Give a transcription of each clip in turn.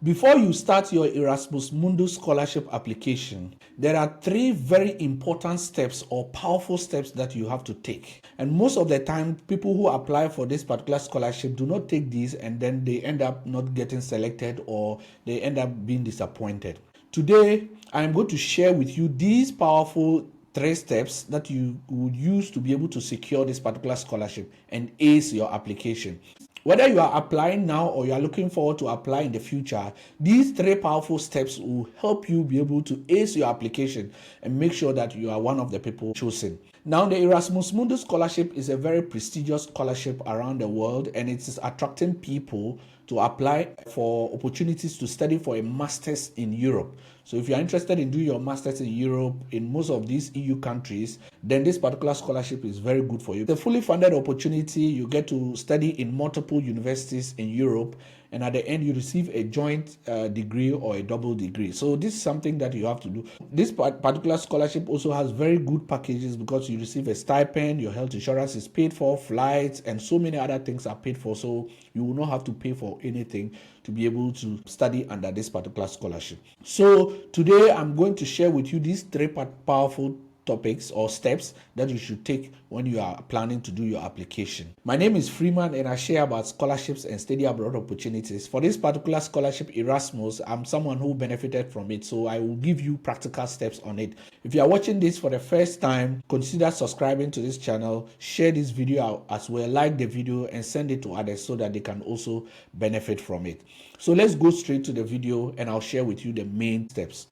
Before you start your Erasmus Mundus scholarship application, there are three very important steps or powerful steps that you have to take. And most of the time, people who apply for this particular scholarship do not take these, and then they end up not getting selected or they end up being disappointed. Today, I am going to share with you these powerful three steps that you would use to be able to secure this particular scholarship and ace your application. Whether you are applying now or you are looking forward to apply in the future, these three powerful steps will help you be able to ace your application and make sure that you are one of the people chosen. Now, the Erasmus Mundus scholarship is a very prestigious scholarship around the world, and it is attracting people to apply for opportunities to study for a master's in Europe. So if you are interested in doing your master's in Europe, in most of these EU countries, then this particular scholarship is very good for you. It's a fully funded opportunity. You get to study in multiple universities in Europe, and at the end you receive a joint degree or a double degree. So this is something that you have to do. This particular scholarship also has very good packages because you receive a stipend, your health insurance is paid for, flights, and so many other things are paid for. So you will not have to pay for anything to be able to study under this particular scholarship. So today I'm going to share with you these three powerful topics or steps that you should take when you are planning to do your application. My name is Freeman, and I share about scholarships and study abroad opportunities. For this particular scholarship, Erasmus, I'm someone who benefited from it, so I will give you practical steps on it. If you are watching this for the first time, consider subscribing to this channel, share this video out as well, like the video, and send it to others so that they can also benefit from it. So let's go straight to the video, and I'll share with you the main steps.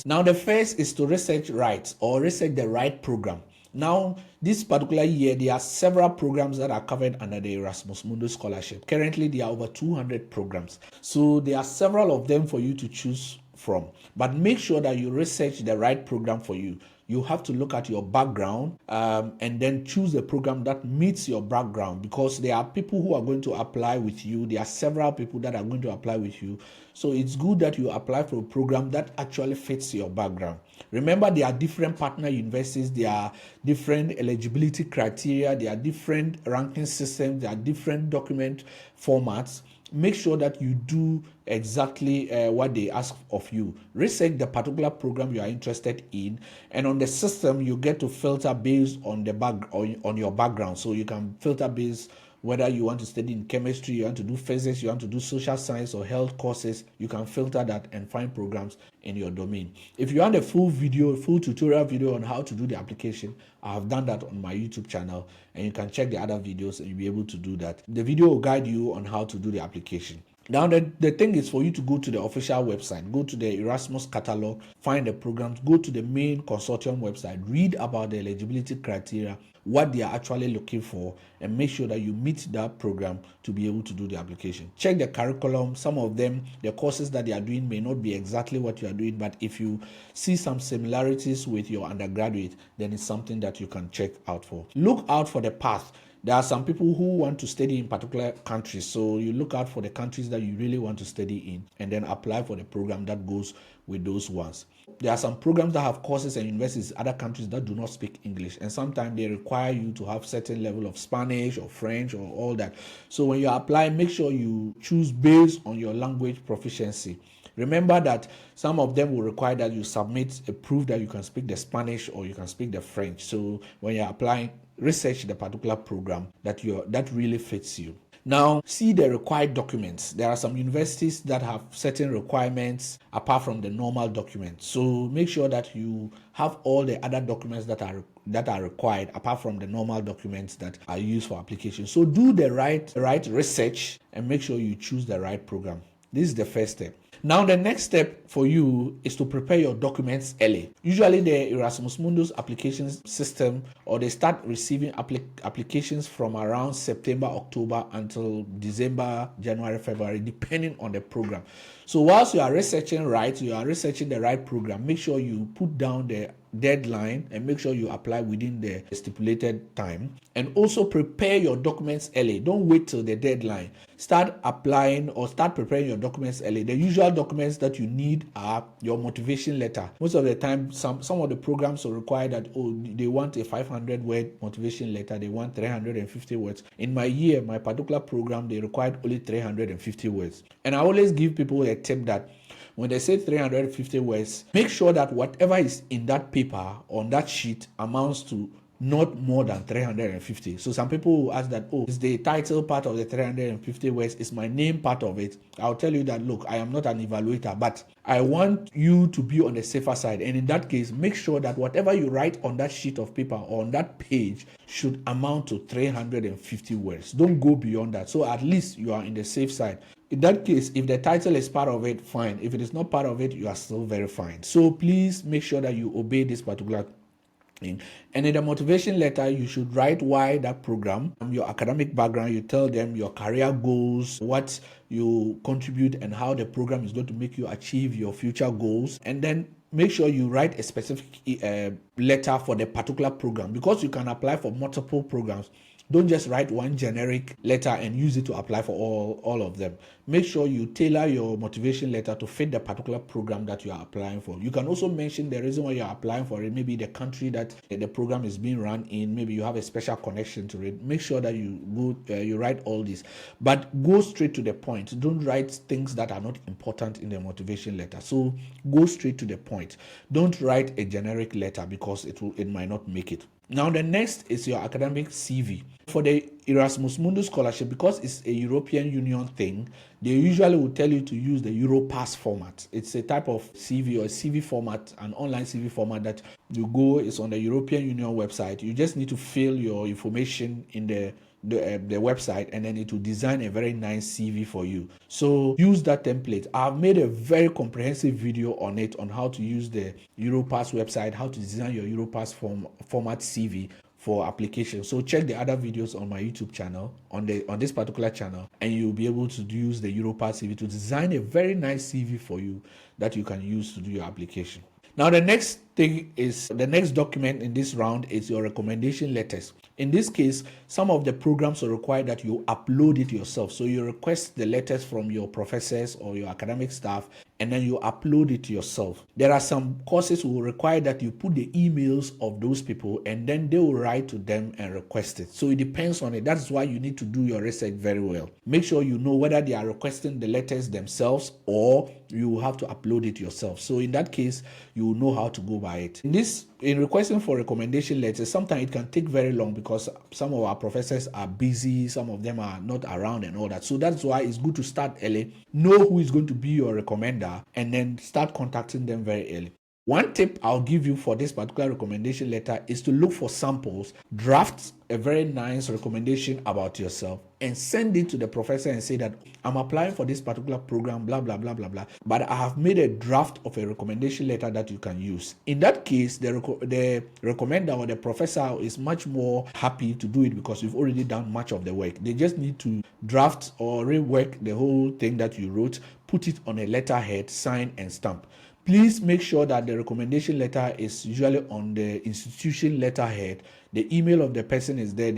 Now, the first is to research right or research the right program. Now, this particular year, there are several programs that are covered under the Erasmus Mundus scholarship. Currently, there are over 200 programs. So there are several of them for you to choose from. But make sure that you research the right program for you. You have to look at your background and then choose a program that meets your background, because there are people who are going to apply with you. There are several people that are going to apply with you. So it's good that you apply for a program that actually fits your background. Remember, there are different partner universities, there are different eligibility criteria, there are different ranking systems, there are different document formats. Make sure that you do exactly what they ask of you. Research the particular program you are interested in, and on the system you get to filter based on the on your background. So you can filter based whether you want to study in chemistry, you want to do physics, you want to do social science or health courses. You can filter that and find programs in your domain. If you want a full tutorial video on how to do the application, I have done that on my YouTube channel, and you can check the other videos and you'll be able to do that. The video will guide you on how to do the application. Now, the thing is for you to go to the official website, go to the Erasmus catalog, find the programs, go to the main consortium website, read about the eligibility criteria, what they are actually looking for, and make sure that you meet that program to be able to do the application. Check the curriculum. Some of them, the courses that they are doing may not be exactly what you are doing, but if you see some similarities with your undergraduate, then it's something that you can check out for. Look out for the path. There are some people who want to study in particular countries, so you look out for the countries that you really want to study in and then apply for the program that goes with those ones. There are some programs that have courses and universities in other countries that do not speak English, and sometimes they require you to have certain level of Spanish or French or all that. So when you apply, make sure you choose based on your language proficiency. Remember that some of them will require that you submit a proof that you can speak the Spanish or you can speak the French. So when you're applying, research the particular program that really fits you. Now, see the required documents. There are some universities that have certain requirements apart from the normal documents. So make sure that you have all the other documents that are required apart from the normal documents that are used for application. So do the right research and make sure you choose the right program. This is the first step. Now, the next step for you is to prepare your documents early. Usually, the Erasmus Mundus application system, or they start receiving applications from around September, October until December, January, February, depending on the program. So whilst you are researching the right program, make sure you put down the deadline and make sure you apply within the stipulated time. And also prepare your documents early. Don't wait till the deadline. Start applying or start preparing your documents early. The usual documents that you need are your motivation letter. Most of the time, some of the programs will require that, they want a 500 word motivation letter, they want 350 words. In my particular program, they required only 350 words. And I always give people a tip that when they say 350 words, make sure that whatever is in that paper, on that sheet, amounts to not more than 350. So some people will ask that, is the title part of the 350 words? Is my name part of it? I'll tell you that, look, I am not an evaluator, but I want you to be on the safer side. And in that case, make sure that whatever you write on that sheet of paper or on that page should amount to 350 words. Don't go beyond that. So at least you are in the safe side. In that case, if the title is part of it, fine. If it is not part of it, you are still very fine. So please make sure that you obey this particular thing. And in the motivation letter, you should write why that program, your academic background, you tell them your career goals, what you contribute, and how the program is going to make you achieve your future goals. And then make sure you write a specific letter for the particular program, because you can apply for multiple programs. Don't just write one generic letter and use it to apply for all of them. Make sure you tailor your motivation letter to fit the particular program that you are applying for. You can also mention the reason why you are applying for it, maybe the country that the program is being run in, maybe you have a special connection to it. Make sure that you write all this, but go straight to the point. Don't write things that are not important in the motivation letter. So go straight to the point. Don't write a generic letter, because it might not make it. Now, the next is your academic CV. For the Erasmus Mundus scholarship, because it's a European Union thing, they usually will tell you to use the Europass format. It's a type of CV or CV format, an online CV format that you go, it's on the European Union website. You just need to fill your information in the website, and then it will design a very nice CV for you. So use that template. I've made a very comprehensive video on it, on how to use the Europass website, how to design your Europass format CV for application. So check the other videos on my YouTube channel, on this particular channel, and you'll be able to use the Europass CV to design a very nice CV for you that you can use to do your application. Now, the next document in this round is your recommendation letters. In this case, some of the programs will require that you upload it yourself. So you request the letters from your professors or your academic staff, and then you upload it yourself. There are some courses will require that you put the emails of those people, and then they will write to them and request it. So it depends on it. That's why you need to do your research very well. Make sure you know whether they are requesting the letters themselves or you will have to upload it yourself. So in that case, you will know how to go by it. In requesting for recommendation letters, sometimes it can take very long because some of our professors are busy, some of them are not around and all that. So that's why it's good to start early, know who is going to be your recommender, and then start contacting them very early. One tip I'll give you for this particular recommendation letter is to look for samples, draft a very nice recommendation about yourself, and send it to the professor and say that I'm applying for this particular program, blah, blah, blah, blah, blah, but I have made a draft of a recommendation letter that you can use. In that case, the recommender or the professor is much more happy to do it because you've already done much of the work. They just need to draft or rework the whole thing that you wrote, put it on a letterhead, sign and stamp. Please make sure that the recommendation letter is usually on the institution letterhead. The email of the person is there,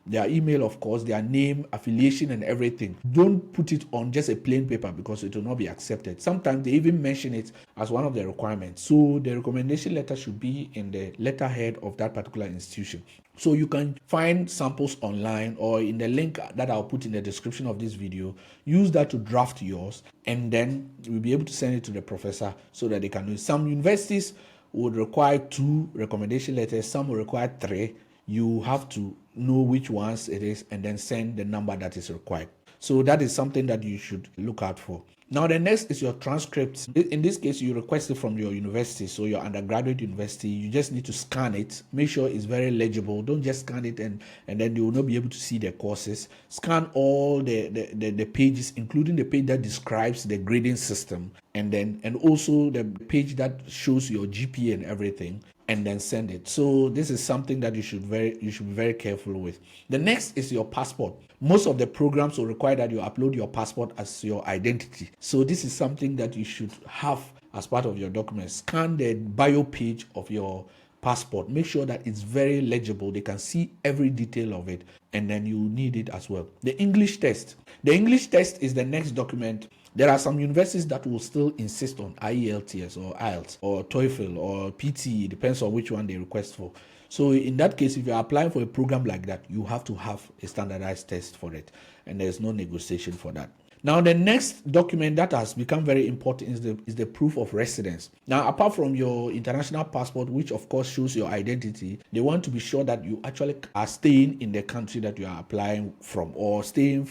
their email, of course, their name, affiliation, and everything. Don't put it on just a plain paper because it will not be accepted. Sometimes they even mention it as one of the requirements. So the recommendation letter should be in the letterhead of that particular institution. So you can find samples online or in the link that I'll put in the description of this video. Use that to draft yours, and then you'll be able to send it to the professor so that they can do. Some universities would require 2 recommendation letters, some will require 3. You have to know which ones it is and then send the number that is required. So that is something that you should look out for. Now, the next is your transcripts. In this case, you request it from your university, so your undergraduate university. You just need to scan it. Make sure it's very legible. Don't just scan it and then you will not be able to see the courses. Scan all the pages, including the page that describes the grading system, and also the page that shows your GPA and everything, and then send it. So this is something that you should be very careful with. The next is your passport. Most of the programs will require that you upload your passport as your identity. So this is something that you should have as part of your document. Scan the bio page of your passport. Make sure that it's very legible. They can see every detail of it, and then you need it as well. The English test. The English test is the next document. There are some universities that will still insist on IELTS or IELTS or TOEFL or PTE, depends on which one they request for. So in that case, if you're applying for a program like that, you have to have a standardized test for it, and there's no negotiation for that. Now, the next document that has become very important is the proof of residence. Now, apart from your international passport, which of course shows your identity, they want to be sure that you actually are staying in the country that you are applying from, or staying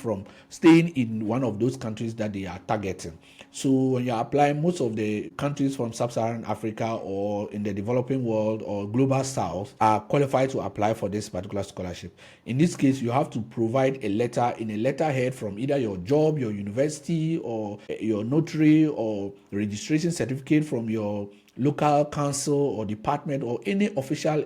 in one of those countries that they are targeting. So when you are applying, most of the countries from sub-Saharan Africa or in the developing world or global south are qualified to apply for this particular scholarship. In this case, you have to provide a letter in a letterhead from either your job, your university, or your notary, or registration certificate from your local council or department, or any official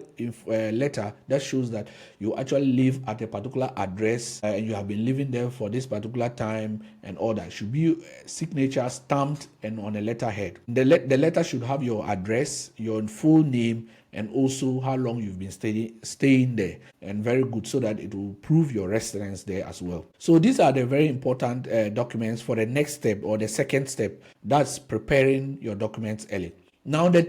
letter that shows that you actually live at a particular address and you have been living there for this particular time, and all that should be signature stamped and on a letterhead. The letter should have your address, your full name, and also how long you've been staying there, and very good, so that it will prove your residence there as well. So these are the very important documents for the next step, or the second step, that's preparing your documents early. Now, the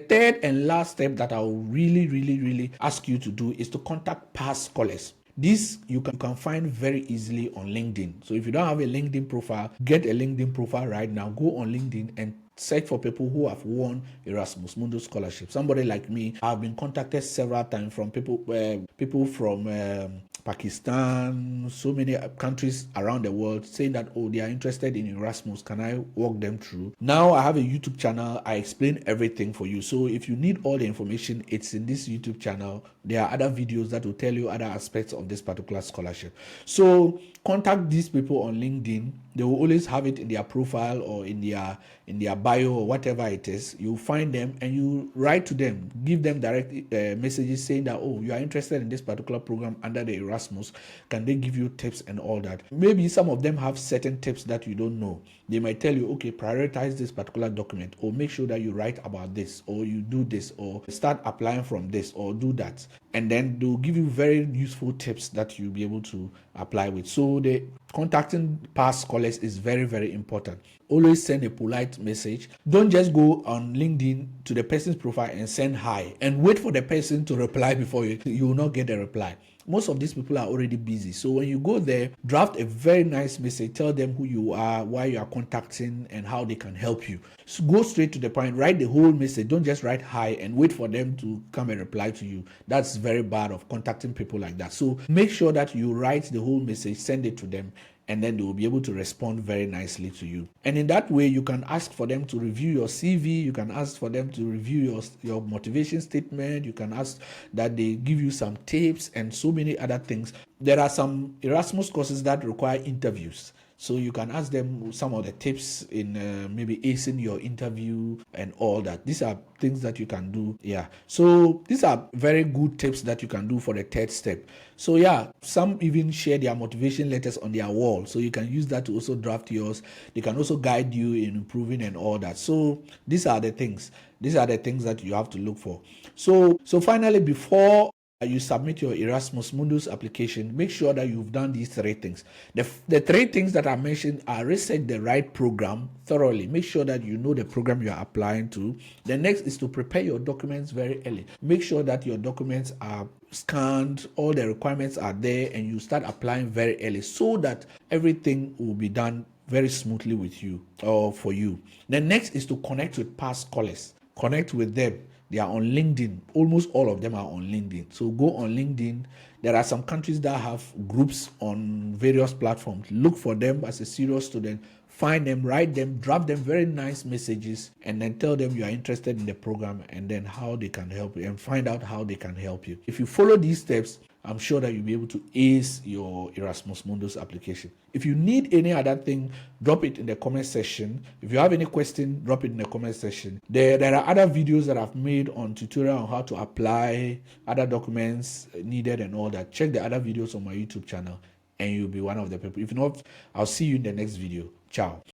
third and last step that I will really ask you to do is to contact past scholars. This you can find very easily on LinkedIn. So if you don't have a LinkedIn profile, get a LinkedIn profile right now. Go on LinkedIn and search for people who have won Erasmus Mundus scholarship. Somebody like me, I've been contacted several times from people from Pakistan, so many countries around the world, saying that, oh, they are interested in Erasmus. Can I walk them through? Now I have a YouTube channel. I explain everything for you. So if you need all the information, it's in this YouTube channel. There are other videos that will tell you other aspects of this particular scholarship. So contact these people on LinkedIn. They will always have it in their profile or in their bio or whatever it is. You find them and you write to them, give them direct messages saying that, oh, you are interested in this particular program under the Erasmus. Can they give you tips and all that? Maybe some of them have certain tips that you don't know. They might tell you, okay, prioritize this particular document, or make sure that you write about this, or you do this, or start applying from this, or do that. And then they'll give you very useful tips that you'll be able to apply with. So the contacting past scholars is very important. Always send a polite message. Don't just go on LinkedIn to the person's profile and send hi and wait for the person to reply before you will not get a reply. Most of these people are already busy. So when you go there, draft a very nice message. Tell them who you are, why you are contacting, and how they can help you. So go straight to the point. Write the whole message. Don't just write hi and wait for them to come and reply to you. That's very bad of contacting people like that. So make sure that you write the whole message, send it to them, and then they will be able to respond very nicely to you. And in that way, you can ask for them to review your CV. You can ask for them to review your motivation statement. You can ask that they give you some tips and so many other things. There are some Erasmus courses that require interviews. So you can ask them some of the tips in maybe acing your interview and all that. These are things that you can do. Yeah. So these are very good tips that you can do for the third step. So yeah, some even share their motivation letters on their wall. So you can use that to also draft yours. They can also guide you in improving and all that. So these are the things. These are the things that you have to look for. So finally, before you submit your Erasmus Mundus application, make sure that you've done these three things. The three things that I mentioned are: research the right program thoroughly. Make sure that you know the program you are applying to. The next is to prepare your documents very early. Make sure that your documents are scanned, all the requirements are there, and you start applying very early so that everything will be done very smoothly with you or for you. The next is to connect with past scholars. Connect with them. They are on LinkedIn. Almost all of them are on LinkedIn. So go on LinkedIn. There are some countries that have groups on various platforms. Look for them as a serious student. Find them, write them, draft them very nice messages, and then tell them you are interested in the program and then how they can help you, and find out how they can help you. If you follow these steps, I'm sure that you'll be able to ace your Erasmus Mundus application. If you need any other thing, drop it in the comment section. If you have any question, drop it in the comment section. There are other videos that I've made on tutorial on how to apply other documents needed and all that. Check the other videos on my YouTube channel and you'll be one of the people. If not, I'll see you in the next video. Ciao.